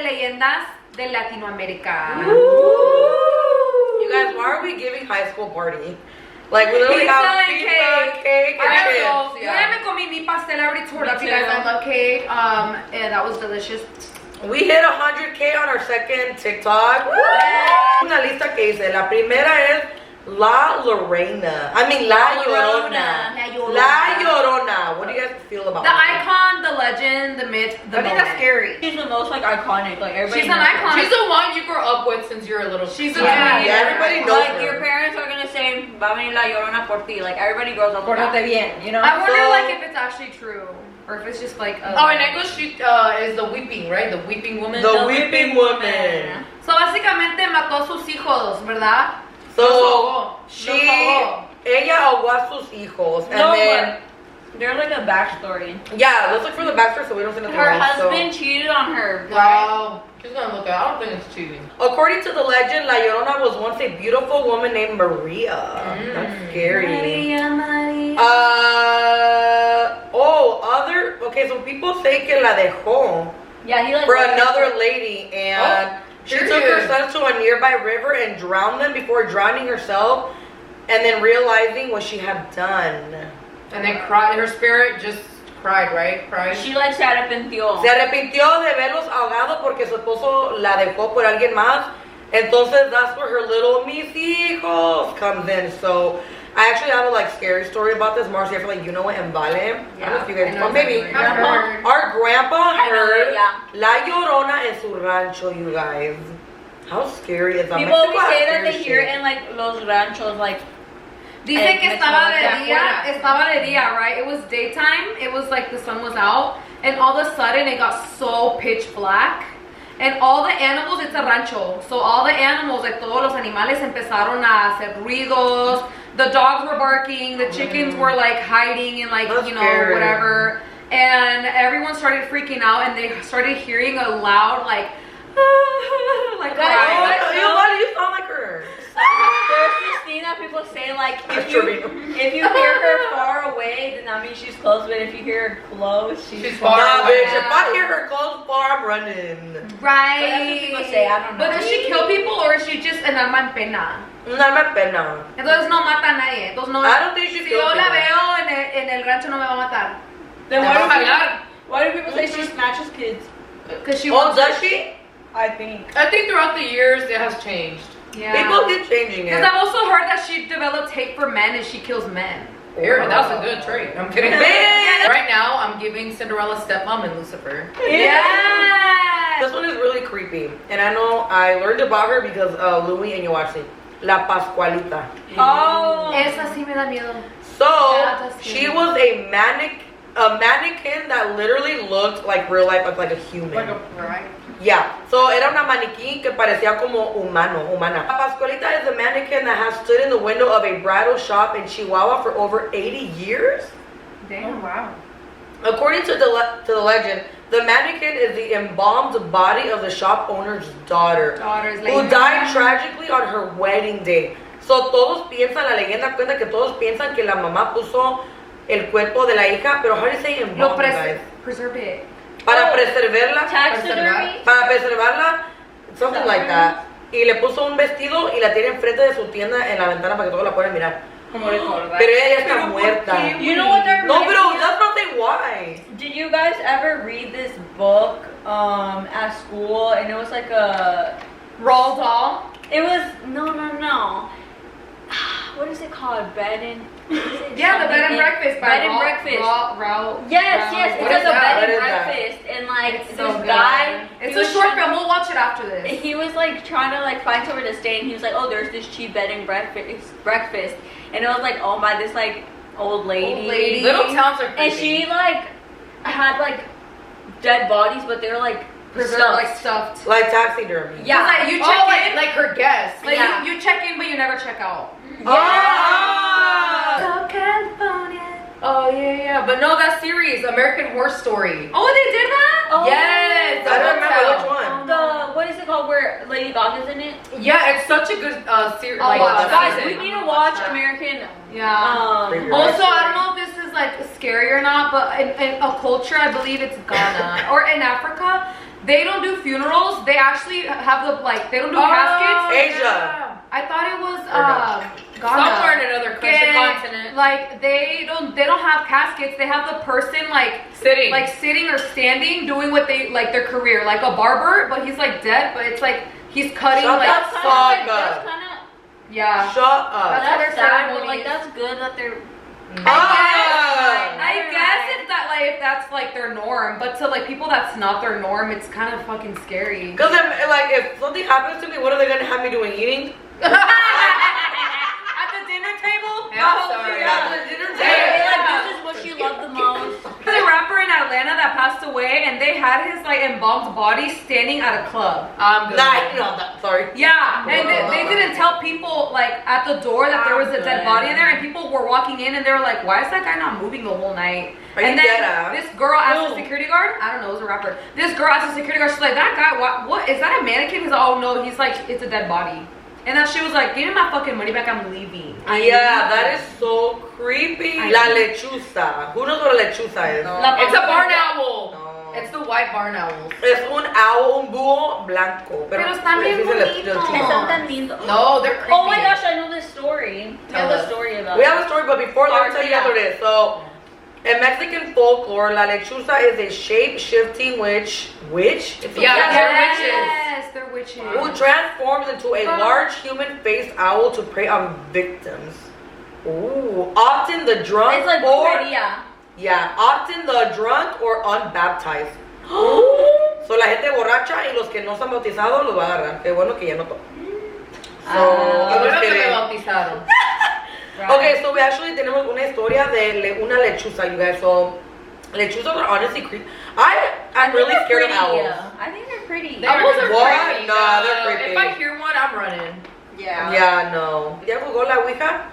leyendas de Latinoamérica. You guys, why are we giving high school party? Like, we literally have pizza, cake, and Alright, chips. so, yo ya me comí mi pastel. I already told you guys I love cake. And that was delicious. We hit 100K on our second TikTok. Una lista que hice. La primera es La Llorona. I mean, La Llorona. La Llorona. What do you guys feel about The that? icon, the legend, the myth, the I think that's moment. scary. She's the most like iconic. Like everybody. She's an knows her. icon. She's the one you grew up with since you were a little. She's a Yeah, queen. everybody knows Like her. your parents are gonna say, "Va a venir la llorona por ti." Like everybody grows up with that. Pórtate bien, you know? I wonder So- like if it's actually true or if it's just like Oh, in English, she is the weeping, right? The weeping woman. The Weeping Woman. So básicamente mató a sus hijos, ¿verdad? So, Los ahogó. ella ahogó a sus hijos. And No, then, There's like a backstory. yeah, let's look for the backstory so we don't say nothing Her wrong. husband cheated on her. Wow. She's gonna look at. I don't think it's cheating. So, according to the legend, La Llorona was once a beautiful woman named Maria. That's scary. María, María. Okay, so people say que la dejó Yeah, he like for another lady, and she here took he her is. sons to a nearby river and drowned them before drowning herself, and then realizing what she had done. And then cried. Her spirit just cried, right? Cried. She like se arrepintió. Se arrepintió de verlos ahogados porque su esposo la dejó por alguien más. Entonces that's where her little mis hijos comes in. So I actually have a like scary story about this. Marcy, I feel like you know it and Vale. I don't know if you guys, or maybe Grandpa. our grandpa I know heard it, yeah. La Llorona en su rancho, you guys. How scary is that? People Mexico always has say that scary they hear shit. it in like los ranchos, like Dicen que estaba de de día, afuera. estaba de día, right? It was daytime. It was like the sun was out, and all of a sudden it got so pitch black. And all the animals, it's a rancho, so all the animals, like todos los animales empezaron a hacer ruidos. The dogs were barking, the chickens were like hiding and like, That's you know, scary. whatever. And everyone started freaking out, and they started hearing a loud like, like cry. Oh, you sound like her. there's this thing that people say like That's if you true. if you hear her far away, then that means she's close. But if you hear her close, She's far Nah, away. bitch, if I hear her close far, I'm running. Right. But that's what people say, I don't know. But does she kill people or is she just an alma en pena? No me pena. Entonces no mata a nadie. Entonces no. I don't think she Si kills yo la people. veo en el rancho no me va a matar. Then Te why va a do people, jalar. why do people say she snatches kids? Cause she Oh, wants. does she? I think. I think throughout the years it has changed. Yeah. People keep changing it. Because I've also heard that she developed hate for men and she kills men. Here, that's a good trait. I'm kidding. Man. Right now, I'm giving Cinderella's stepmom and Lucifer. Yeah. This one is really creepy. And I know I learned about her because Louis and Yoashi. La Pascualita. Oh. Esa sí me da miedo. So, Yeah, that's she scary. was a mannequin that literally looked like real life, like a human. Right. Yeah, so era una maniquí que parecía como humana. La Pascualita is a mannequin that has stood in the window of a bridal shop in Chihuahua for over 80 years. Damn. Wow. According to the legend, the mannequin is the embalmed body of the shop owner's daughter, Daughters who died tragically on her wedding day. So todos piensan, la leyenda cuenta que todos piensan que la mamá puso el cuerpo de la hija, pero how do you say Lo embalmed, guys? preserve it. Para Oh, preservarla. Taxidermy? Para preservarla, something like that. Y le puso un vestido y la tiene enfrente de su tienda en la ventana para que todos la puedan mirar. Como recordar. Pero ella ya está muerta. You know what they're No, pero that's not the why. Did you guys ever read this book at school? And it was like a. Roald Dahl. It was no. What is it called? Bed and. Yeah, the bed and breakfast. by Bed and Raoul- breakfast. Raoul- Yes, Raoul- yes. It's What like is a that? bed What and is that? breakfast, and like It's this so good. guy. It's he a was short trying- film. We'll watch it after this. He was like trying to like find somewhere to stay, and he was like, "Oh, there's this cheap bed and breakfast," and it was like owned by this like old lady. Old lady. Little towns are And creepy. she like had like dead bodies, but they were like Preserved, stuffed. like stuffed. Like taxidermy. Yeah. Like you check Oh, in, like her guest. like Yeah. you check in, but you never check out. Ah! So California. Oh yeah. But no, that series, American Horror Story. Oh, they did that? Oh, Yes. I don't remember hotel. which one. The what is it called where Lady Gaga's in it? Yeah, it's such a good series. I'll watch that. Guys, we need to watch American. Yeah. Favorite. Also, I don't know if this is like scary or not, but in a culture, I believe it's Ghana or in Africa, they don't do funerals. They actually have the like they don't do caskets. Asia. I thought it was Somewhere Ghana. in another country, continent. Like they don't have caskets. They have the person like sitting or standing doing what they like their career, like a barber, but he's like dead, but it's like he's cutting Shut like the fuck up. yeah. Shut up. That's how their That's sad, but ceremonies. like that's good that they're. I guess if that's like their norm, but to like people that's not their norm, it's kind of fucking scary. Because like if something happens to me, what are they gonna have me doing? Eating? At the dinner table? Yeah, sorry. At the dinner Hey, table. like, this is what she loved the most. The rapper in Atlanta that passed away, and they had his like embalmed body standing at a club. I'm good. Sorry. Yeah, and they didn't tell people like at the door that there was a dead body in there, and people were walking in and they were like, "Why is that guy not moving the whole night?" Are you And then dead-ass? this girl asked the security guard. I don't know, it was a rapper. This girl asked the security guard. She's like, "That guy, what is that a mannequin?" He's like, "Oh no, he's like, it's a dead body." And then she was like, "Give me my fucking money back. I'm leaving." Yeah, that is so creepy. La lechuza. Who knows what a lechuza is? It's a barn owl. No. It's the white barn owls. Es un owl, un búho blanco. Pero están bien dice bonitos. Están tan lindos. No, they're creepy. Oh my gosh, I know this story. We Tell have a us. story about We it. have a story, but before let me tell you guys what it is. So, in Mexican folklore, la lechuza is a shape-shifting witch. It's a Yeah, witch they're witches. Yes, they're witches. who transforms into a large human-faced owl to prey on victims. Ooh, often the drunk It's like or brujería. often the drunk or unbaptized. So la gente borracha y los que no están bautizados los va a agarrar. Qué bueno que ya no toman. Qué bueno que me bautizaron. Okay, so we actually tenemos una historia de una lechuza, you guys. So lechuzas are honestly creepy. I'm really scared of owls. I think they're pretty. Owls are What? creepy. Nah, they're creepy. If I hear one, I'm running. Yeah, no. Ya jugó la ouija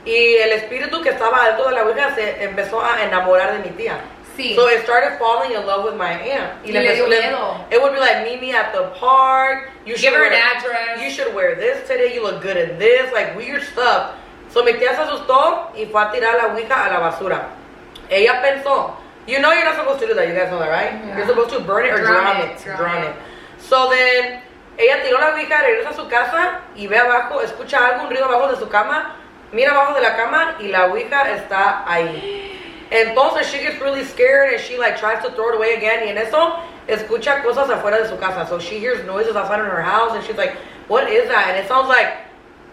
y el espíritu que estaba alto de la ouija se empezó a enamorar de mi tía. Sí. So it started falling in love with my aunt. Y le dio miedo. It would be like, meet me at the park. You Give her an wear- address. You should wear this today. You look good in this. Like weird stuff. So mi tía se asustó y fue a tirar la ouija a la basura. Ella pensó, you know you're not supposed to do that. You guys know that, right? Yeah. You're supposed to burn it or drown it. Drown it. So then, ella tiró la ouija, regresa a su casa y ve abajo, escucha algo, un ruido abajo de su cama, mira abajo de la cama y la ouija está ahí. Entonces she gets really scared and she like tries to throw it away again y en eso escucha cosas afuera de su casa. So she hears noises outside of her house and she's like, what is that? And it sounds like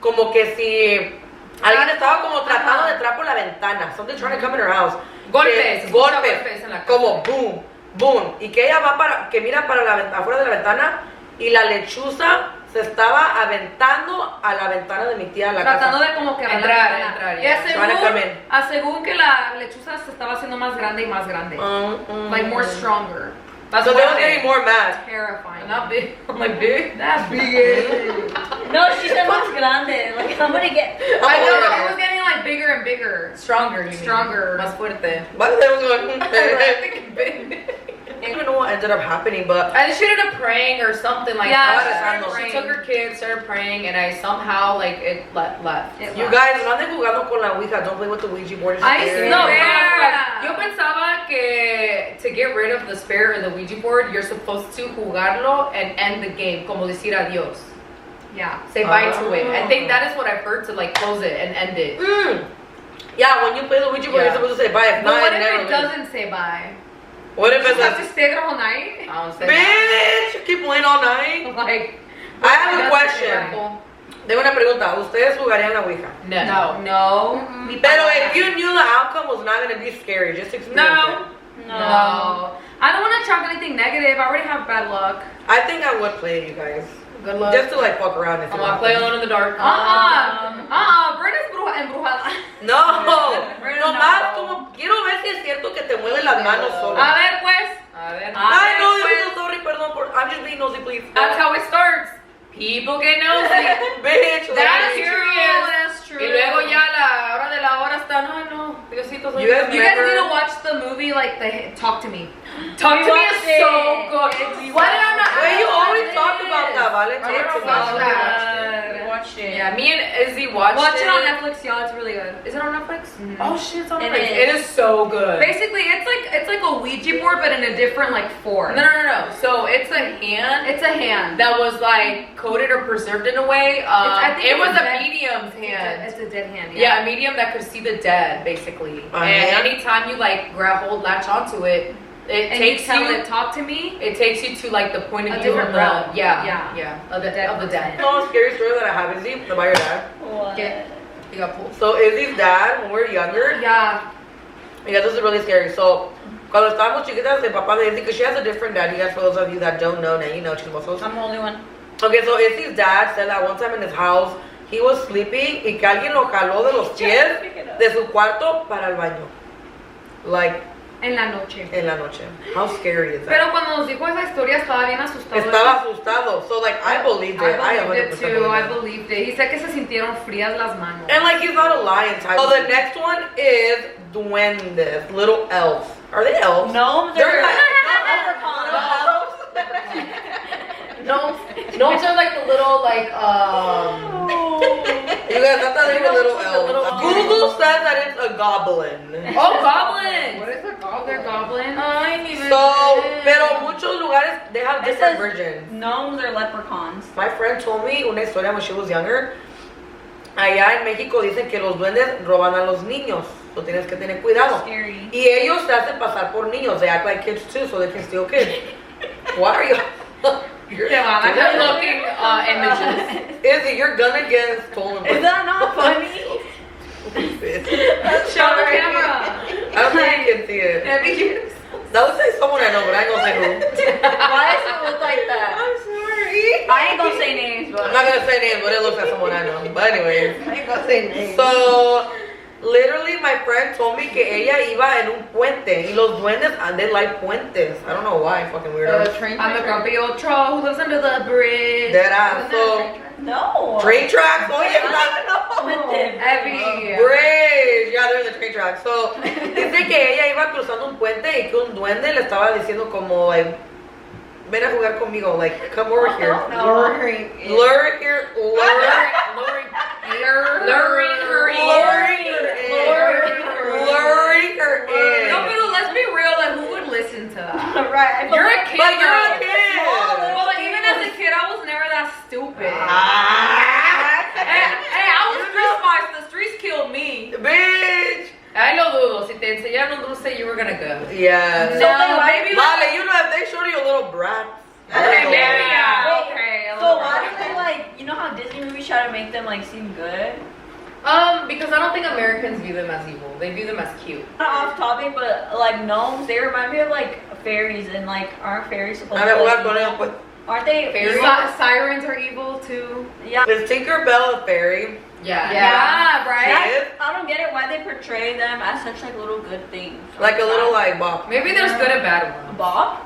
como que si alguien estaba como tratando de entrar por la ventana. Something trying to come in her house. Golpes. Que- Golpes en la casa. Como boom, boom. Y que ella va que mira para afuera de la ventana y la lechuza se estaba aventando a la ventana de mi tía a la Tratando casa. de como que Entrar, Y yeah. Trying to come in. según que la lechuza se estaba haciendo más grande y más grande. Like more stronger. That's So they what was getting more mad. Terrifying. Not big. I'm like big. That's big. No, she said más grande. Like, I'm gonna get. I know, it was getting like bigger and bigger. Stronger. You mean. Stronger. Más fuerte. Why did they was going? Big. I don't even know what ended up happening, but And she ended up praying or something like Yeah, that. she started She praying. took her kids, started praying, and I somehow like it left. It you left. guys, no anden jugando con la ouija. Don't play with the Ouija board. It's I scary. know. No, yo pensaba que to get rid of the spirit or the Ouija board, you're supposed to jugarlo and end the game, como decir adios. Yeah. Say bye to it. I think that is what I've heard, to like close it and end it. Yeah, when you play the Ouija board, Yeah. you're supposed to say bye. If But not, what it if never it leaves. doesn't say bye? What if You it's have to a stay there all night? I don't say that. bitch? You keep playing all night. Like, I have a That's question. careful. Tengo una pregunta. ¿Ustedes jugarían la ouija? No. no. Pero if you knew the outcome was not going to be scary, just experience No. it. No. I don't want to chalk anything negative. I already have bad luck. I think I would play it, you guys. Good luck. Just to like fuck around if I'm you gonna want. play alone in the dark. Brenda's embrujada. No. Brenda, Nomás no. como quiero ver si es cierto que te mueven las manos A sola. ver, pues. A ver. Ay, no, pues. Diosito, sorry, perdón. I'm just being nosy, please. That's how it starts. People get nosy. Bitch. That's like, true. That's true. Y luego ya a la hora de la hora están, ay no, Diosito, soy You guys You guys Remember- need to watch the movie, like, Talk to Me. Talk to me is watched so it. good. Why did I not? Wait, you always talk about La Vale I don't talked to watch me. that. We watched it. Yeah, me and Izzy watched Watch it. it on Netflix, y'all. It's really good. Is it on Netflix? Mhm. Oh shit, it's on It Netflix. is. It is so good. Basically, it's like a Ouija board, but in a different like form. No. So it's a hand It's a hand. that was like coated or preserved in a way. I think it it's was a dead. medium's hand. It's a dead hand. Yeah, a medium that could see the dead, basically. A and hand? anytime you like grab hold, latch onto it, it And takes you tell you. it, talk to me. It takes you to like the point of A view different of the realm. yeah of the dead. You know a scary story that I have, Izzy, about your dad? What? Yeah. You got pulled. So Izzy's dad, when we were younger, Yeah. yeah, this is really scary. So, cuando estábamos chiquitas, el papá de Izzy, because she has a different dad, you guys, for those of you that don't know, now you know, chismosos. I'm the only one. Okay, so Izzy's dad said that one time in his house, he was sleeping y que alguien lo jaló de los pies de su cuarto para el baño. Like, En la noche. en la noche. How scary is that? Pero cuando nos dijo esa historia estaba bien asustado. Estaba asustado. So, like, I believed it. I believed 100% it too. I believed it. believed it. He said que se sintieron frías las manos. And, like, he's not a lion type. So, the next one is duendes, little elves. Are they elves? Gnomes They're are like- Gnomes are like the little like You guys, I thought they were little The elves. little- Google says that it's a goblin. oh goblins. What is a goblin? They're goblin. I didn't even So, know. pero muchos lugares, they have It different says- versions. Gnomes are leprechauns. My friend told me una historia when she was younger. Allá en México dicen que los duendes roban a los niños. So tienes que tener cuidado. Scary. Y ellos se hacen pasar por niños. They act like kids too, so they can steal kids. Why are you? You're, Te van a We're jalar. looking images. Izzy, you're gonna get stolen. Is that not funny? Show the camera. I don't think you can see it. Let me use. That looks like someone I know, but I ain't gonna say who. Why does it look like that? I'm sorry. I ain't gonna say names, I'm but not gonna say names, but it looks like someone I know. But anyways. I ain't gonna say names. So, literally, my friend told me que ella iba en un puente. Y los duendes, they like puentes. I don't know why, fucking weirdo. I'm a grumpy old troll who lives under the bridge. Dead ass. So, No. train tracks. Oh, yeah, Every bridge. Yeah, they're in the train tracks. So, dice que ella iba cruzando un puente y que un duende le estaba diciendo como, like, ven a jugar conmigo. Like, come over here. Lure here. Lure. Luring her in. Luring her in. No, pero let's be real. Like, who would listen to that? Right. You're a kid. But you're a though. kid. Well, even as a kid, I was never that stupid. Ah. Hey, I was street smart. The streets killed me. Bitch. I lo dudo. Si te enseñaron un dulce, you were gonna go. Yeah. So then why maybe Vale, you know, if they showed you a little brat. Okay, I maybe don't know. yeah. Okay. a So little why bit. do they like? You know how Disney movies try to make them like seem good? Because I don't think Americans view them as evil. They view them as cute. Not off topic, but like gnomes, they remind me of like fairies, and like aren't fairies supposed A to? ver, Like, jugar con ellos, pues. aren't they? Fairies? Sirens are evil too. Yeah. Is Tinkerbell a fairy? Yeah. Yeah, right. Yes. I don't get it why they portray them as such like little good things. Like a little, like, Bob. Maybe there's good and bad ones. Bob.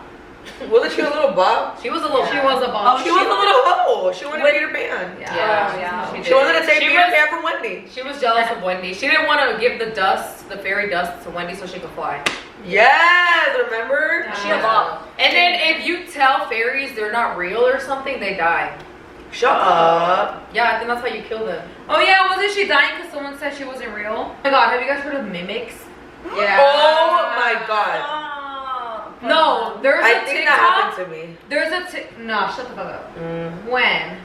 Wasn't she a little Bob? She was a little. She was a bomb. She was a little hoe. She wanted With- Peter Pan. Yeah. She wanted to take She Peter was- Pan from Wendy. She was jealous of Wendy. She didn't want to give the dust, the fairy dust, to Wendy so she could fly. Yes, remember? Yeah. She a Bob. And then if you tell fairies they're not real or something, they die. Shut up. Yeah, I think that's how you kill them. Oh yeah, wasn't she dying because someone said she wasn't real? Oh my god, have you guys heard of mimics? Yeah. Oh my god. Stop. No, there's I a think TikTok. that happened to me. There's a no, shut the fuck up. Mm. When?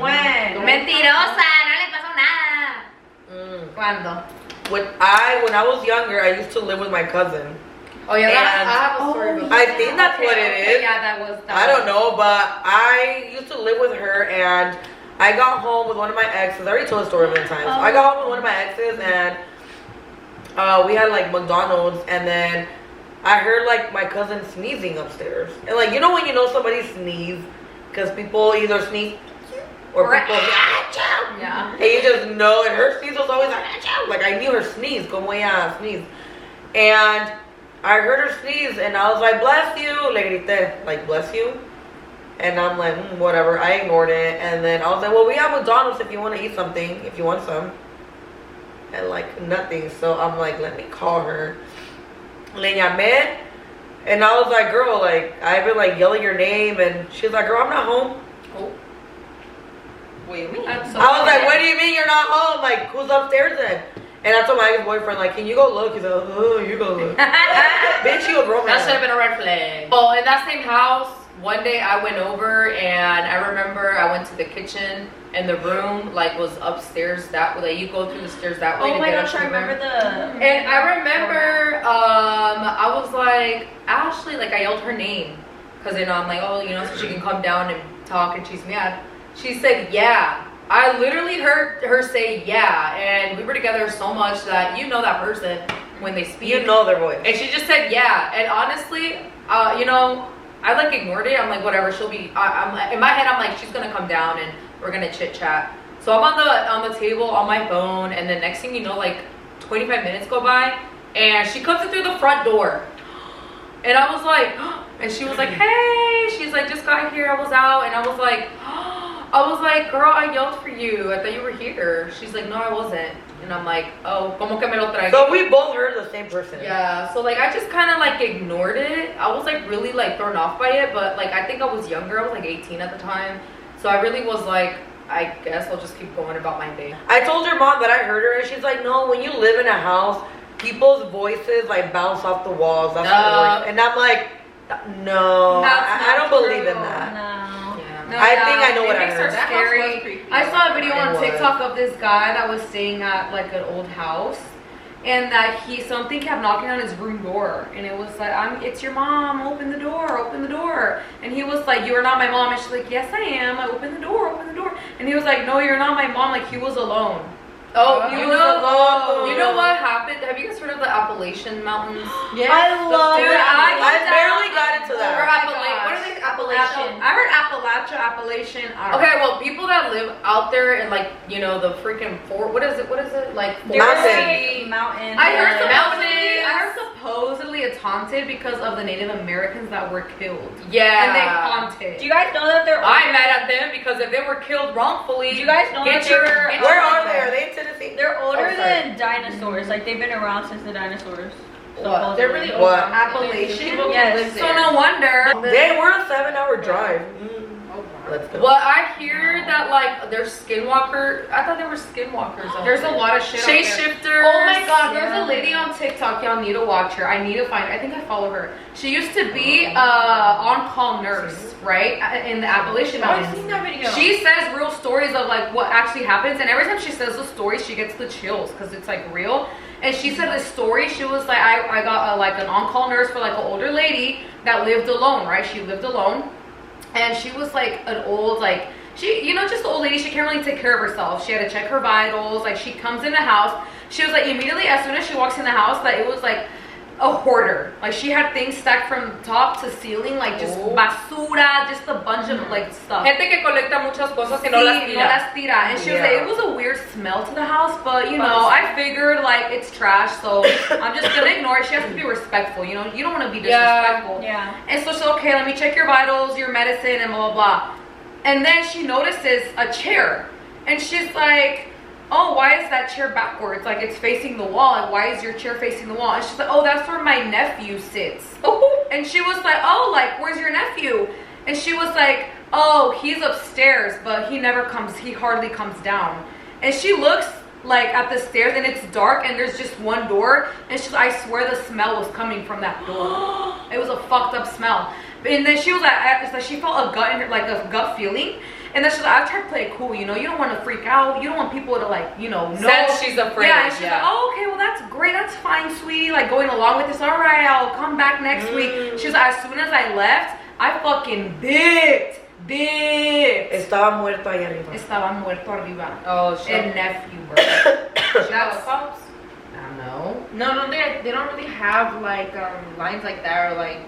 When? Mentirosa, no le pasó nada. Mm. ¿Cuándo? When I was younger, I used to live with my cousin. Oh yeah, And- I have a story about I that. think that's what it is. Yeah, that was. I don't know, but I used to live with her, and I got home with one of my exes. I already told the story many times. I got home with one of my exes, and we had like McDonald's, and then I heard like my cousin sneezing upstairs. And like, you know when you know somebody sneeze, because people either sneeze or people Yeah. and you just know, and her sneeze was always like I knew her sneeze, como ella sneeze. And I heard her sneeze, and I was like, bless you, le grité, like, bless you. And I'm like, whatever, I ignored it. And then I was like, well, we have McDonald's if you want to eat something, if you want some. And like, nothing. So I'm like, let me call her. Le llamé. And I was like, girl, like, I've been like yelling your name. And she's like, girl, I'm not home. Oh. What do you mean? That's so I was like, funny. what do you mean you're not home? Like, who's upstairs then? And I told my ex-boyfriend, like, can you go look? He's like, oh, you go look. Bitch, you a grown That should have man. been a red flag. Oh, in that same house, one day I went over and I remember I went to the kitchen and the room like was upstairs that way. You go through the stairs that way. Oh to my get gosh, up I to the room. remember the. And I remember, I was like, Ashley, like I yelled her name. Cause you know, I'm like, oh, you know, so she can come down and talk and she's mad. She said, yeah. I literally heard her say, yeah. And we were together so much that you know that person when they speak. You know their voice. And she just said, yeah. And honestly, you know, I like ignored it. I'm like, whatever, she'll be, I'm in my head, I'm like, she's gonna come down and we're gonna chit chat. So I'm on the table on my phone, and then next thing you know, like 25 minutes go by, and she comes in through the front door. And I was like, and she was like, hey, she's like, just got here, I was out, and I was like, girl, I yelled for you, I thought you were here. She's like, no, I wasn't. And I'm like, oh, como que me lo tragué. So we both heard the same person. Yeah, so like I just kind of like ignored it. I was like really like thrown off by it, but like I think I was younger. I was like 18 at the time, so I really was like, I guess I'll just keep going about my day. I told your mom that I heard her, and she's like, no, when you live in a house, people's voices like bounce off the walls. That's the voice. And I'm like, no, I don't believe in that. No. Yeah. No, I think I know it what I makes heard. her That house was scary. creepy. I saw a video It on was. TikTok of this guy that was staying at like an old house, and that something kept knocking on his room door, and it was like, it's your mom, open the door. And he was like, you are not my mom. And she's like, yes, I am. I open the door. And he was like, no, you're not my mom. Like, he was alone. Oh, He you was know, alone. you know what happened? Have you guys heard of the Appalachian Mountains? Yes. I love Dude, it. I went barely down got into Or that. Appalachian? What are they? Appalachian. I heard Appalachian. I don't Okay, know. well, people that live out there in like, you know, the freaking fort. What is it? Like Mountain. Mountain. I heard Mountains. supposedly it's haunted because of the Native Americans that were killed. Yeah. And they haunted. Do you guys know that they're? I'm mad at them because if they were killed wrongfully, Do you guys know get that your- they're- get Where your- are they? Are they in Tennessee? They're older Oh, sorry. than dinosaurs. Like they've been around since the dinosaurs. What? They're really old. What? Appalachian? People Yes. can live So there. no wonder. They were a 7-hour drive. Let's go. Well, I hear that like there's skinwalker. I thought there were skinwalkers. out There's a there. lot of shit out there. Shapeshifters. Oh my god, there's Yeah. a lady on TikTok. Y'all need to watch her. I need to find her. I think I follow her. She used to be on-call nurse, right? In the Appalachian Oh, I've Mountains. seen that video. She says real stories of like what actually happens, and every time she says the story, she gets the chills because it's like real. And she said this story. She was like, I got like an on-call nurse for like an older lady that lived alone, right? She lived alone, and she was like an old like. She, you know, just an old lady, she can't really take care of herself. She had to check her vitals. Like, she comes in the house. She was like, immediately as soon as she walks in the house, that it was like a hoarder. Like, she had things stacked from top to ceiling, like just basura, just a bunch of like stuff. Gente que colecta muchas cosas y no las Sí, tira. no las tira. And she was like, it was a weird smell to the house, but you know, I figured like it's trash, so I'm just gonna ignore it. She has to be respectful, you know, you don't want to be disrespectful. Yeah. And so she's okay, let me check your vitals, your medicine, and blah blah blah. And then she notices a chair, and she's like, oh, why is that chair backwards? Like, it's facing the wall. Like, why is your chair facing the wall? And she's like, oh, that's where my nephew sits. And she was like, oh, like, where's your nephew? And she was like, oh, he's upstairs, but he hardly comes down. And she looks like at the stairs, and it's dark, and there's just one door, and she's like, I swear the smell was coming from that door. It was a fucked up smell. And then she was like, it's like she felt a gut in her, like a gut feeling. And then she's like, I tried to play it cool, you know, you don't want to freak out, you don't want people to like, you know Sense she's afraid. Yeah, and she's like, oh, okay, well that's great, that's fine, sweetie, like going along with this, all right, I'll come back next week. She's like, as soon as I left, I fucking dipped. Estaba muerto ahí arriba. Estaba muerto arriba. Oh, El shit. nephew, bro. That's pops. I don't know. No, they don't really have like lines like that or like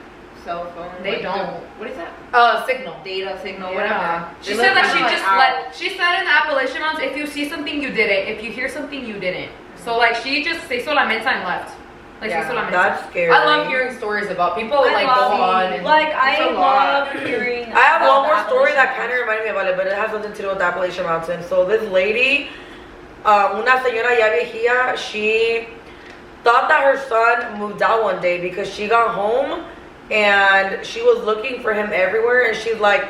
cell phone. They like, don't. What is that? Signal. Data signal, Yeah. whatever. She They said live that she kinda, just out. she said in the Appalachian Mountains, if you see something, you did it. If you hear something, you didn't. So like she just se hizo la mensa and left. Like Yeah. se hizo la mensa. That's scary. I love hearing stories about people like go on. And, Like I It's a lot. love hearing. I have about one more the story that Appalachian kind of reminded me about it, but it has something to do with the Appalachian Mountains. So this lady, una señora ya viejía, she thought that her son moved out one day because she got home and she was looking for him everywhere, and she's like,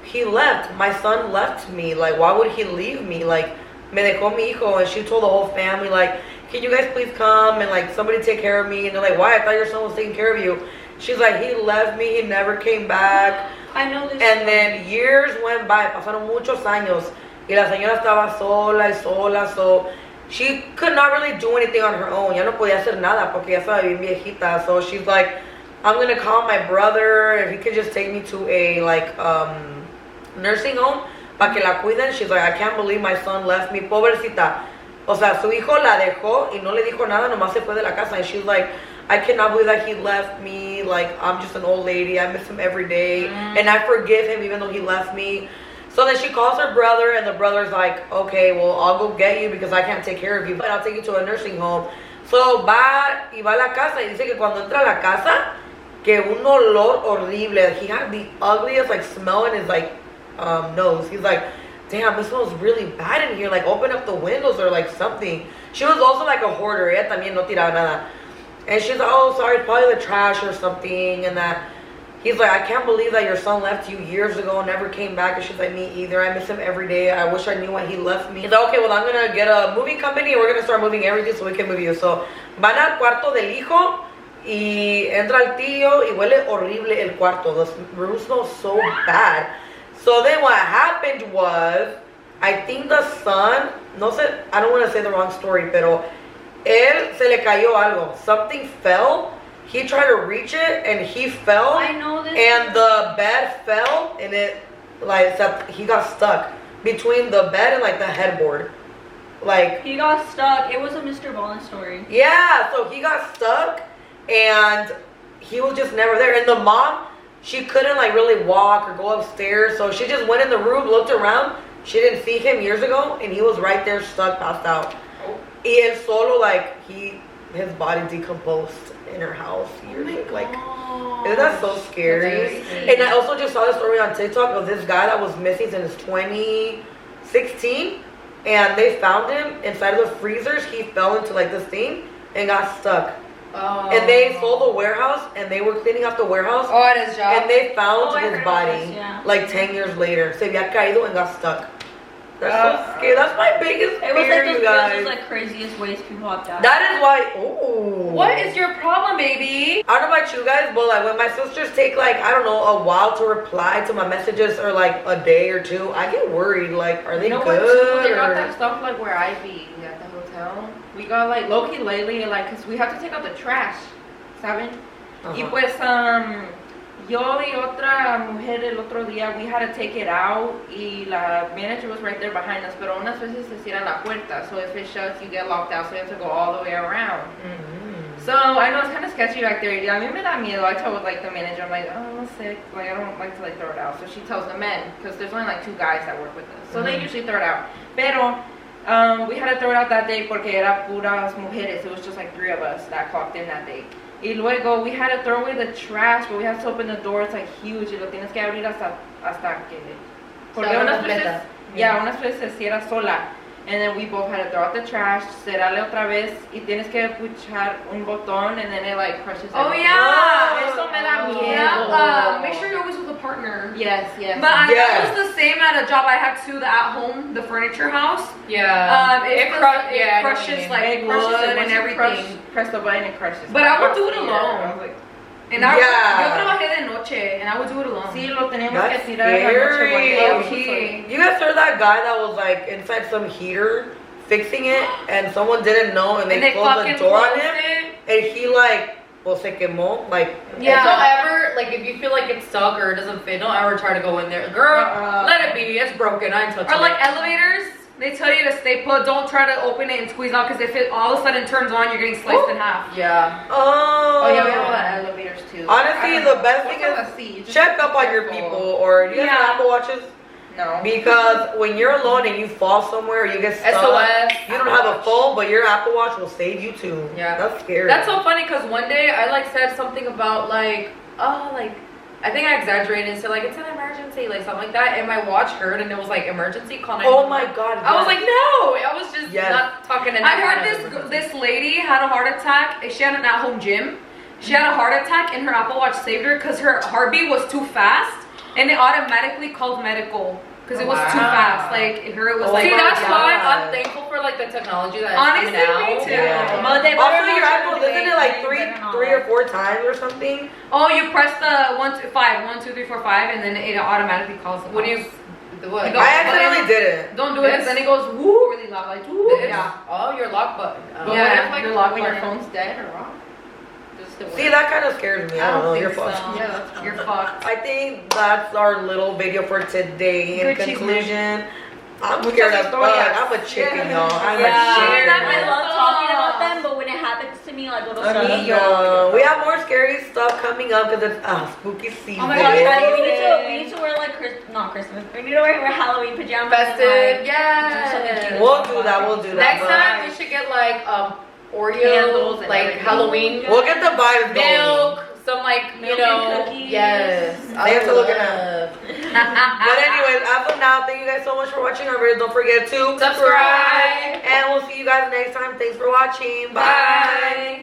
he left. My son left me. Like, why would he leave me? Like, me dejó mi hijo. And she told the whole family, like, can you guys please come and, like, somebody take care of me? And they're like, why? I thought your son was taking care of you. She's like, he left me. He never came back. I know this. And then years went by. Pasaron muchos años. Y la señora estaba sola y sola. So she could not really do anything on her own. Ya no podía hacer nada porque ya estaba bien viejita. So she's like, I'm going to call my brother if he could just take me to a, like, nursing home para que la cuiden. She's like, I can't believe my son left me. Pobrecita. O sea, su hijo la dejó y no le dijo nada, nomás se fue de la casa. And she's like, I cannot believe that he left me. Like, I'm just an old lady. I miss him every day. And I forgive him even though he left me. So then she calls her brother, and the brother's like, okay, well, I'll go get you because I can't take care of you, but I'll take you to a nursing home. So va a la casa y dice que cuando entra a la casa, que un olor horrible. He had the ugliest, like, smell in his, like, nose. He's like, damn, this smells really bad in here. Like, open up the windows or, like, something. She was also, like, a hoarder. Ella también no tiraba nada. And she's like, oh, sorry, it's probably the trash or something. And that he's like, I can't believe that your son left you years ago and never came back. And she's like, me either. I miss him every day. I wish I knew when he left me. He's like, okay, well, I'm going to get a moving company and we're going to start moving everything so we can move you. So van al cuarto del hijo y entra el tío y huele horrible el cuarto. The room smells so bad. So then what happened was, I think the son, no sé, I don't want to say the wrong story, pero él se le cayó algo. Something fell. He tried to reach it and he fell. I know this. And the bed fell and it, like, he got stuck between the bed and, like, the headboard. Like, He got stuck. It was a Mr. Ballin story. yeah, so he got stuck and he was just never there. And the mom, she couldn't, like, really walk or go upstairs. So she just went in the room, looked around. She didn't see him years ago and he was right there stuck, passed out. Y él solo, like, his body decomposed in her house years ago. Like, isn't that so scary? And I also just saw the story on TikTok of this guy that was missing since 2016. And they found him inside of the freezers. He fell into, like, this thing and got stuck. Oh. And they sold the warehouse and they were cleaning up the warehouse. Oh, at his job. And they found I his heard body about this, yeah. like 10 years later. Se había caído and got stuck. That's so scary. That's my biggest It was fear, like those you guys. videos, those, like, craziest ways people have died. That is why. Ooh. What is your problem, baby? I don't know about you guys, but, like, when my sisters take, like, I don't know, a while to reply to my messages or, like, a day or two, I get worried. Like, are they You know good? what, too? They got or- that stuff, like, where I be at the hotel. We got, like, low-key lately, like, because we have to take out the trash, ¿saben? Y pues, yo y otra mujer el otro día, we had to take it out, y la manager was right there behind us, pero unas veces se cierra la puerta, so if it shuts, you get locked out, so you have to go all the way around. So, I know it's kind of sketchy back there, y a mí me da miedo. I told, like, the manager, I'm like, oh, I'm sick, like, I don't like to, like, throw it out. So she tells the men, because there's only, like, 2 guys that work with us, so they usually throw it out. Pero, we had to throw it out that day porque era puras mujeres. It was just, like, 3 of us that clocked in that day. Y luego, we had to throw away the trash, but we have to open the door. It's, like, huge, y lo tienes que abrir hasta que... Porque unas veces, unas veces se cierra sola. And then we both had to throw out the trash, cerrarle otra vez, y tienes que puchar un botón, and then it, like, crushes Oh, everything. yeah. Eso me da miedo. Yeah, make sure you're always with a partner. Yes, yes. But I Yes. know it's the same at a job I had too, the at home, the furniture house. Yeah. It I know what you crushes mean. like It crushes wood it and once you everything. press the button, it crushes. But I would do it Yeah, alone. I was like, And I, Yeah. yo trabajé de noche, and I would do it alone. sí, lo teníamos That's que tirar en la noche scary. one day. I was just Okay. like, You guys heard that guy that was, like, inside some heater fixing it and someone didn't know and they, And they closed the fucking door on closed him it. and he, like, well, se quemó, like, Yeah. Don't ever, like, if you feel like it's stuck or it doesn't fit, don't ever try to go in there. Girl, let it be. It's broken. I ain't touching Or like it. elevators, they tell you to stay put. Don't try to open it and squeeze out, because if it all of a sudden turns on, you're getting sliced in half. Yeah. oh yeah, we have a lot of elevators too. Honestly, I don't the know. best What's thing on is the seat? You just check be up on your careful. people, or do you guys have Yeah. Apple Watches? No. Because when you're alone and you fall somewhere, you get stuck, SOS. you don't have a phone, but your Apple Watch will save you too. Yeah. That's scary. That's so funny because one day I like said something about like, oh, like, I think I exaggerated and said like it's an emergency, like something like that, and my watch heard and it was like emergency call. Oh my God. I was yes. like, no, I was just Yes. not talking to. I heard this lady had a heart attack. She had an at-home gym. She had a heart attack, and her Apple Watch saved her because her heartbeat was too fast. and it automatically called medical because it was too Wow. fast. Like her, it was Oh like See, my that's why God. I'm thankful for like the technology that is Honestly, coming out. me too. Yeah. Well, they Also, better not your try iPhone, to isn't it debate. like They better not. 3 or 4 times or something? oh, you press the 1, 2, 5, 1, 2, 3, 4, 5, and then it automatically calls the When you, house. what? You go- I accidentally did it. Don't do it because then it goes woo really loud, like woo. This? Yeah. Oh, your lock button. Oh. Yeah. What if like your lock when your button. phone's dead or off? Does it See, work? that kind of scares me. I don't know. You're think fucked. so. Yeah, that's fine. You're fucked. I think that's our little video for today. In Good cheese, conclusion, I'm Muchas scared of historias. I'm a chicken, Yeah. y'all. I'm Yeah, a chicken. I love talking Oh. about them, but when it happens to me, like little I stuff. mean, We have more scary stuff coming up because it's spooky season. Oh my gosh, Guys, we need to wear like not Christmas. We need to wear Halloween pajamas. Festive, And, yeah. We'll do that. We'll do that. Next but time we should get like Oreo, Candles and like everything. Halloween we'll get the vibes going. milk, some like Milk you know, and cookies. yes. They have to look it up. up. But anyways, as of now, thank you guys so much for watching our videos. Don't forget to Subscribe. And we'll see you guys next time. Thanks for watching. Bye. Bye.